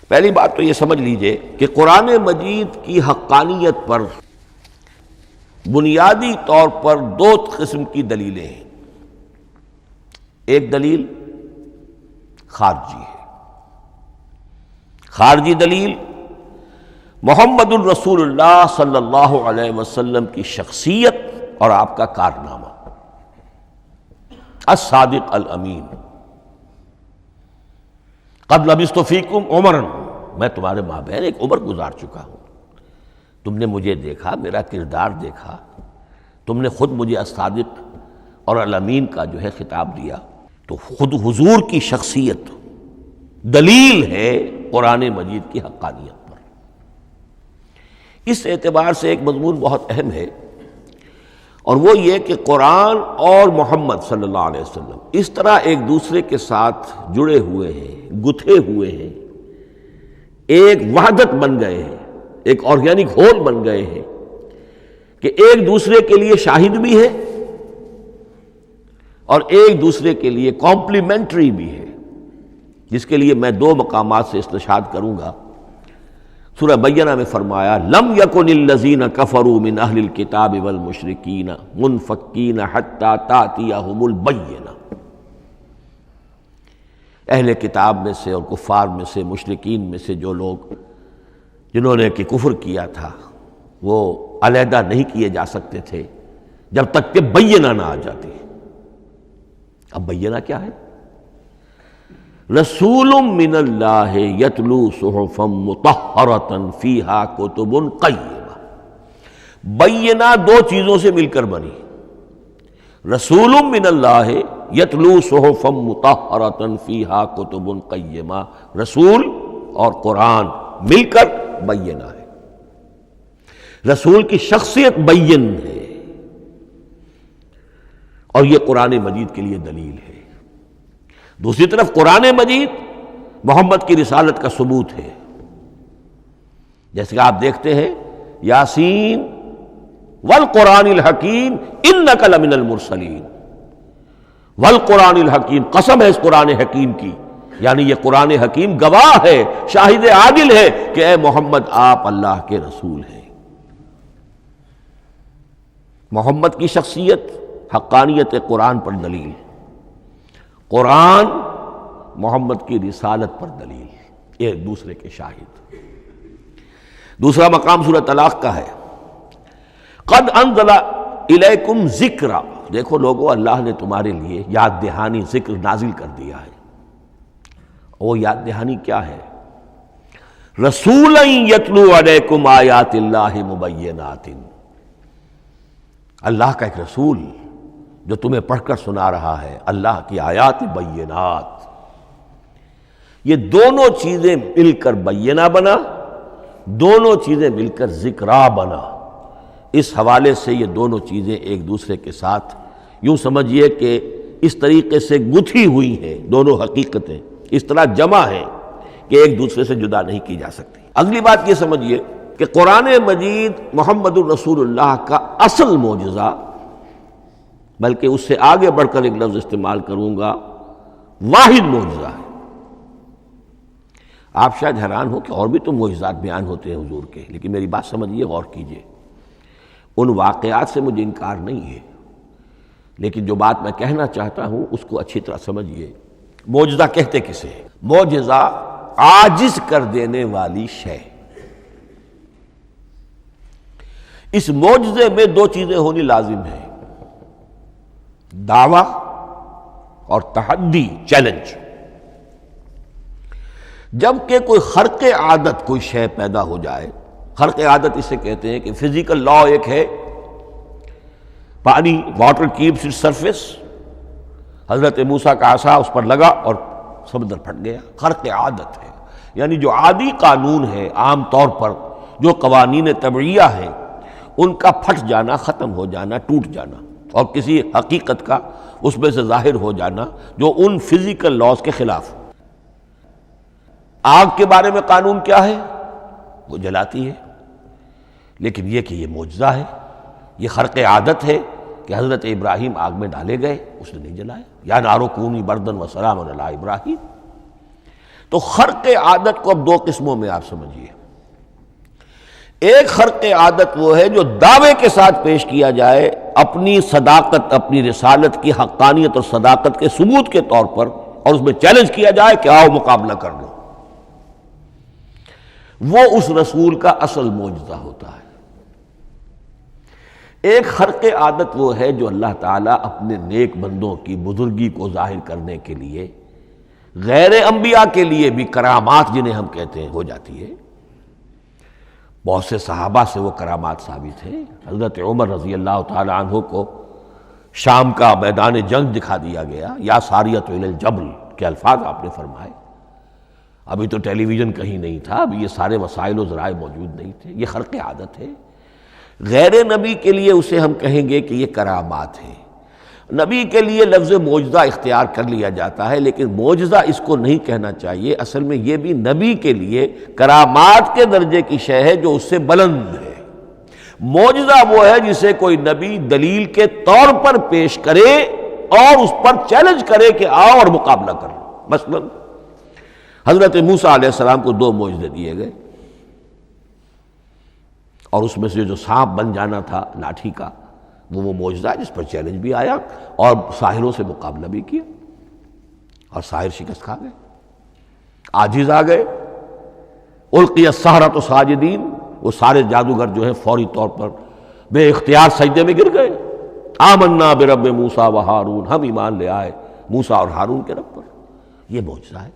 پہلی بات تو یہ سمجھ لیجئے کہ قرآن مجید کی حقانیت پر بنیادی طور پر دو قسم کی دلیلیں ہیں۔ ایک دلیل خارجی ہے، خارجی دلیل محمد الرسول اللہ صلی اللہ علیہ وسلم کی شخصیت اور آپ کا کارنامہ، الصادق الامین۔ قد لبثت فیکم عمرا، میں تمہارے مابین ایک عمر گزار چکا ہوں، تم نے مجھے دیکھا، میرا کردار دیکھا، تم نے خود مجھے الصادق اور الامین کا جو ہے خطاب دیا، تو خود حضور کی شخصیت دلیل ہے قرآن مجید کی حقانیت پر۔ اس اعتبار سے ایک مضمون بہت اہم ہے، اور وہ یہ کہ قرآن اور محمد صلی اللہ علیہ وسلم اس طرح ایک دوسرے کے ساتھ جڑے ہوئے ہیں، گتھے ہوئے ہیں، ایک وحدت بن گئے ہیں، ایک آرگینک ہول بن گئے ہیں کہ ایک دوسرے کے لیے شاہد بھی ہے اور ایک دوسرے کے لیے کمپلیمنٹری بھی ہے، جس کے لیے میں دو مقامات سے استشہاد کروں گا۔ سورہ بینہ میں فرمایا لم یکن الذین کفروا من اہل الکتاب والمشرکین منفکین حتی تأتیہم البینہ، اہل کتاب میں سے اور کفار میں سے، مشرکین میں سے جو لوگ جنہوں نے کہ کفر کیا تھا، وہ علیحدہ نہیں کیے جا سکتے تھے جب تک کہ بینہ نہ آ جاتی۔ اب بینہ کیا ہے؟ رسول من اللہ یتلو صحفا مطہرۃ فیہا کتب قیمہ۔ بینہ دو چیزوں سے مل کر بنی، رسول من اللہ یتلو صحفا مطہرۃ فیہا کتب قیمہ، رسول اور قرآن مل کر بینہ ہے، رسول کی شخصیت بین ہے، اور یہ قرآن مجید کے لیے دلیل ہے۔ دوسری طرف قرآن مجید محمد کی رسالت کا ثبوت ہے، جیسے کہ آپ دیکھتے ہیں یاسین والقرآن الحکیم انک لمن المرسلین، والقرآن الحکیم، قسم ہے اس قرآن حکیم کی، یعنی یہ قرآن حکیم گواہ ہے، شاہد عادل ہے کہ اے محمد آپ اللہ کے رسول ہیں۔ محمد کی شخصیت، حقانیت قرآن پر دلیل، قرآن محمد کی رسالت پر دلیل، ایک دوسرے کے شاہد۔ دوسرا مقام سورہ طلاق کا ہے، قد انزل الیکم ذکرا، دیکھو لوگو اللہ نے تمہارے لیے یاد دہانی ذکر نازل کر دیا ہے۔ وہ یاد دہانی کیا ہے؟ رسولا یتلو علیکم آیات اللہ مبینات، اللہ کا ایک رسول جو تمہیں پڑھ کر سنا رہا ہے اللہ کی آیات بینات۔ یہ دونوں چیزیں مل کر بینہ بنا، دونوں چیزیں مل کر ذکرا بنا۔ اس حوالے سے یہ دونوں چیزیں ایک دوسرے کے ساتھ یوں سمجھیے کہ اس طریقے سے گتھی ہوئی ہیں، دونوں حقیقتیں اس طرح جمع ہیں کہ ایک دوسرے سے جدا نہیں کی جا سکتی۔ اگلی بات یہ سمجھیے کہ قرآن مجید محمد الرسول اللہ کا اصل معجزہ، بلکہ اس سے آگے بڑھ کر ایک لفظ استعمال کروں گا، واحد معجزہ ہے۔ آپ شاید حیران ہو کہ اور بھی تو معجزات بیان ہوتے ہیں حضور کے، لیکن میری بات سمجھیے، غور کیجیے، ان واقعات سے مجھے انکار نہیں ہے، لیکن جو بات میں کہنا چاہتا ہوں اس کو اچھی طرح سمجھیے۔ معجزہ کہتے کسے ہیں؟ معجزہ عاجز کر دینے والی شے۔ اس معجزے میں دو چیزیں ہونی لازم ہیں، دعویٰ اور تحدی، چیلنج۔ جب کہ کوئی خرق عادت کوئی شے پیدا ہو جائے، خرق عادت اسے کہتے ہیں کہ فزیکل لا ایک ہے، پانی، واٹر کیپس اٹس سرفیس، حضرت موسیٰ کا عصا اس پر لگا اور سمندر پھٹ گیا، خرق عادت ہے، یعنی جو عادی قانون ہے، عام طور پر جو قوانین طبعیہ ہیں ان کا پھٹ جانا، ختم ہو جانا، ٹوٹ جانا، اور کسی حقیقت کا اس میں سے ظاہر ہو جانا جو ان فزیکل لاز کے خلاف۔ آگ کے بارے میں قانون کیا ہے؟ وہ جلاتی ہے، لیکن یہ کہ یہ معجزہ ہے، یہ خرق عادت ہے کہ حضرت ابراہیم آگ میں ڈالے گئے، اس نے نہیں جلایا، یا نارو کونی بردن و سلام علی ابراہیم۔ تو خرق عادت کو اب دو قسموں میں آپ سمجھیے. ایک خرق عادت وہ ہے جو دعوے کے ساتھ پیش کیا جائے اپنی صداقت، اپنی رسالت کی حقانیت اور صداقت کے ثبوت کے طور پر، اور اس میں چیلنج کیا جائے کہ آؤ مقابلہ کر لو. وہ اس رسول کا اصل معجزہ ہوتا ہے. ایک خرق عادت وہ ہے جو اللہ تعالیٰ اپنے نیک بندوں کی بزرگی کو ظاہر کرنے کے لیے غیر انبیاء کے لیے بھی کرامات جنہیں ہم کہتے ہیں ہو جاتی ہے. بہت سے صحابہ سے وہ کرامات ثابت ہیں. حضرت عمر رضی اللہ تعالی عنہ کو شام کا میدان جنگ دکھا دیا گیا، یا ساریۃ الی الجبل کے الفاظ آپ نے فرمائے. ابھی تو ٹیلی ویژن کہیں نہیں تھا، ابھی یہ سارے وسائل و ذرائع موجود نہیں تھے. یہ خرق عادت ہے. غیر نبی کے لیے اسے ہم کہیں گے کہ یہ کرامات ہیں. نبی کے لیے لفظ معجزہ اختیار کر لیا جاتا ہے، لیکن معجزہ اس کو نہیں کہنا چاہیے. اصل میں یہ بھی نبی کے لیے کرامات کے درجے کی شے ہے جو اس سے بلند ہے. معجزہ وہ ہے جسے کوئی نبی دلیل کے طور پر پیش کرے اور اس پر چیلنج کرے کہ آؤ اور مقابلہ کرو. مثلا حضرت موسیٰ علیہ السلام کو 2 معجزے دیے گئے، اور اس میں سے جو سانپ بن جانا تھا لاٹھی کا وہ معجزہ ہے جس پر چیلنج بھی آیا اور ساحروں سے مقابلہ بھی کیا، اور ساحر شکست کھا گئے، عاجز آ گئے. القی السحرۃ ساجدین، وہ سارے جادوگر جو ہیں فوری طور پر بے اختیار سجدے میں گر گئے. آمنا برب موسیٰ و ہارون، ہم ایمان لے آئے موسیٰ اور ہارون کے رب پر. یہ معجزہ ہے.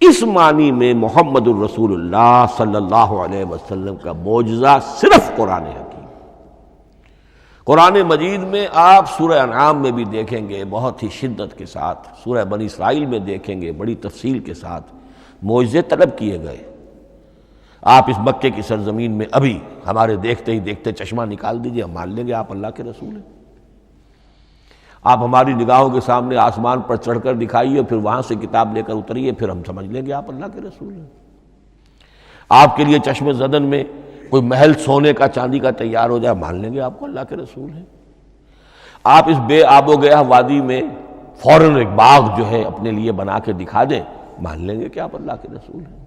اس معنی میں محمد الرسول اللہ صلی اللہ علیہ وسلم کا معجزہ صرف قرآن حکیم. قرآن مجید میں آپ سورہ انعام میں بھی دیکھیں گے بہت ہی شدت کے ساتھ، سورہ بنی اسرائیل میں دیکھیں گے بڑی تفصیل کے ساتھ معجزے طلب کیے گئے. آپ اس مکے کی سرزمین میں ابھی ہمارے دیکھتے ہی دیکھتے چشمہ نکال دیجئے، ہم مان لیں گے آپ اللہ کے رسول ہیں. آپ ہماری نگاہوں کے سامنے آسمان پر چڑھ کر دکھائیے، پھر وہاں سے کتاب لے کر اتریے، پھر ہم سمجھ لیں گے آپ اللہ کے رسول ہیں. آپ کے لیے چشم زدن میں کوئی محل سونے کا چاندی کا تیار ہو جائے، مان لیں گے آپ کو اللہ کے رسول ہیں. آپ اس بے آب و گیا وادی میں فوراً ایک باغ جو ہے اپنے لیے بنا کے دکھا دیں، مان لیں گے کہ آپ اللہ کے رسول ہیں.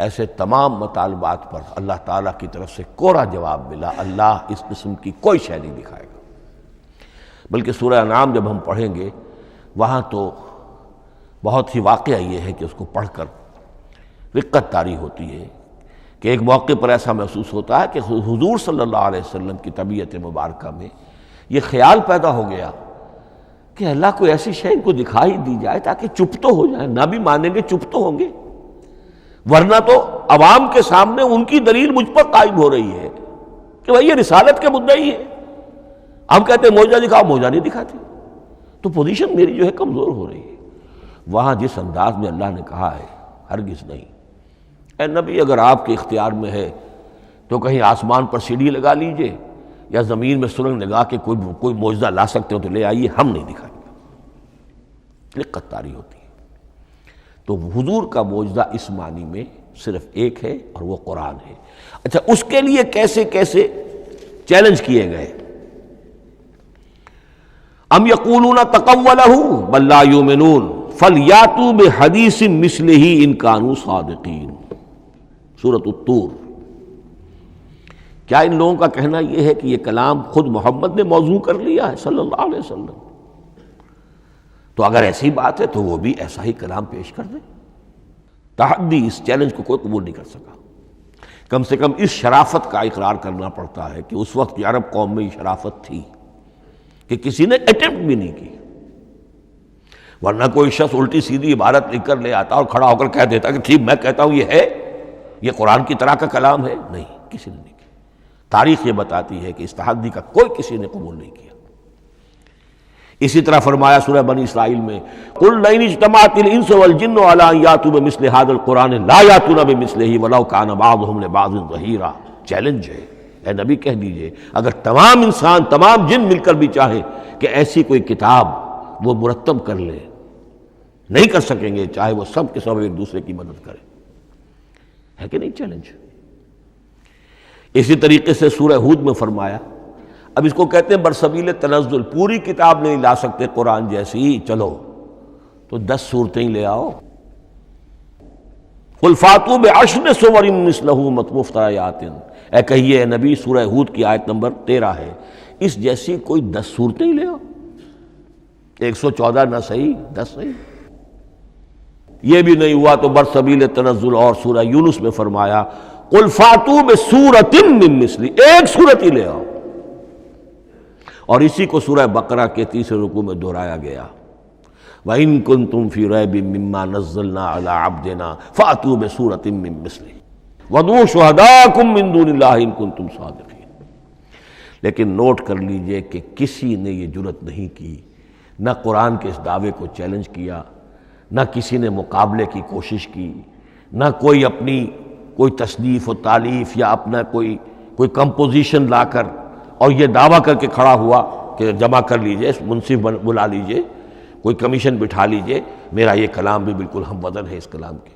ایسے تمام مطالبات پر اللہ تعالیٰ کی طرف سے کوڑا جواب ملا، اللہ اس قسم کی کوئی شے نہیں دکھائے گا. بلکہ سورہ انعام جب ہم پڑھیں گے وہاں تو بہت ہی واقعہ یہ ہے کہ اس کو پڑھ کر رقت طاری ہوتی ہے کہ ایک موقع پر ایسا محسوس ہوتا ہے کہ حضور صلی اللہ علیہ وسلم کی طبیعت مبارکہ میں یہ خیال پیدا ہو گیا کہ اللہ کو ایسی شے ان کو دکھائی دی جائے تاکہ چپ تو ہو جائے. نہ بھی مانیں گے چپ تو ہوں گے، ورنہ تو عوام کے سامنے ان کی دلیل مجھ پر قائم ہو رہی ہے کہ بھائی یہ رسالت کے مدعی ہے. ہم کہتے ہیں معجزہ دکھاؤ، معجزہ نہیں دکھاتے، تو پوزیشن میری جو ہے کمزور ہو رہی ہے. وہاں جس انداز میں اللہ نے کہا ہے ہرگز نہیں. اے نبی اگر آپ کے اختیار میں ہے تو کہیں آسمان پر سیڑھی لگا لیجئے یا زمین میں سرنگ لگا کے کوئی معجزہ لا سکتے ہو تو لے آئیے، ہم نہیں دکھائیں گے. رقت طاری ہوتی ہے. تو حضور کا معجزہ اس معنی میں صرف ایک ہے اور وہ قرآن ہے. اچھا، اس کے لیے کیسے کیسے چیلنج کیے گئے؟ ام یقولون تقولہ بل لا یؤمنون فلیاتوا بحدیث مثلہ ان کانوا صادقین. سورۃ الطور. کیا ان لوگوں کا کہنا یہ ہے کہ یہ کلام خود محمد نے موضوع کر لیا ہے صلی اللہ علیہ وسلم؟ تو اگر ایسی بات ہے تو وہ بھی ایسا ہی کلام پیش کر دیں. تحدی، اس چیلنج کو کوئی قبول نہیں کر سکا. کم سے کم اس شرافت کا اقرار کرنا پڑتا ہے کہ اس وقت عرب قوم میں یہ شرافت تھی کہ کسی نے اٹیمپٹ بھی نہیں کی. ورنہ کوئی شخص الٹی سیدھی عبارت لکھ کر لے آتا اور کھڑا ہو کر کہہ دیتا کہ ٹھیک میں کہتا ہوں یہ ہے، یہ قرآن کی طرح کا کلام ہے. نہیں، کسی نے نہیں کیا. تاریخ یہ بتاتی ہے کہ اس تحدی کا کوئی کسی نے قبول نہیں کیا. اسی طرح فرمایا سورہ بنی اسرائیل میں قل لئن اجتمعت الانس والجن علی ان یاتوا بمثل هذا القرآن لا یاتون بمثلہ ولو کان بعضهم لبعض ظہیرا. چیلنج ہے. اے نبی کہہ دیجئے اگر تمام انسان، تمام جن مل کر بھی چاہیں کہ ایسی کوئی کتاب وہ مرتب کر لیں، نہیں کر سکیں گے، چاہے وہ سب کے سب ایک دوسرے کی مدد کریں. ہے کہ نہیں چیلنج؟ اسی طریقے سے سورہ ہود میں فرمایا، اب اس کو کہتے ہیں برسبیل تنزل، پوری کتاب نہیں لا سکتے قرآن جیسی، چلو تو 10 صورتیں لے آؤ. قل فاتوا بعشر سور مثلہ مفتریات، اے کہیے اے نبی، سورہ ہود کی آیت نمبر 13 ہے، اس جیسی کوئی 10 صورتیں لے آؤ، 114 نہ صحیح 10 صحیح۔ یہ بھی نہیں ہوا تو برسبیل تنزل اور سورہ یونس میں فرمایا قل فاتوا بسورۃ من مثلہ، ایک سورت ہی لے آؤ، اور اسی کو سورہ بقرہ کے تیسرے رکوع میں دہرایا گیا، وَإِن كُنتُمْ فِي رَيْبٍ مِّمَّا نَزَّلْنَا عَلَىٰ عَبْدِنَا فَأْتُوا بِسُورَةٍ مِّن مِّثْلِهِ وَادْعُوا شُهَدَاءَكُم مِّن دُونِ اللَّهِ إِن كُنتُمْ صَادِقِينَ۔ لیکن نوٹ کر لیجئے کہ کسی نے یہ جرأت نہیں کی، نہ قرآن کے اس دعوے کو چیلنج کیا، نہ کسی نے مقابلے کی کوشش کی، نہ کوئی اپنی کوئی تصنیف و تالیف یا اپنا کوئی کمپوزیشن لا کر اور یہ دعویٰ کر کے کھڑا ہوا کہ جمع کر لیجئے، منصف بلا لیجئے، کوئی کمیشن بٹھا لیجئے، میرا یہ کلام بھی بالکل ہم وزن ہے اس کلام کے۔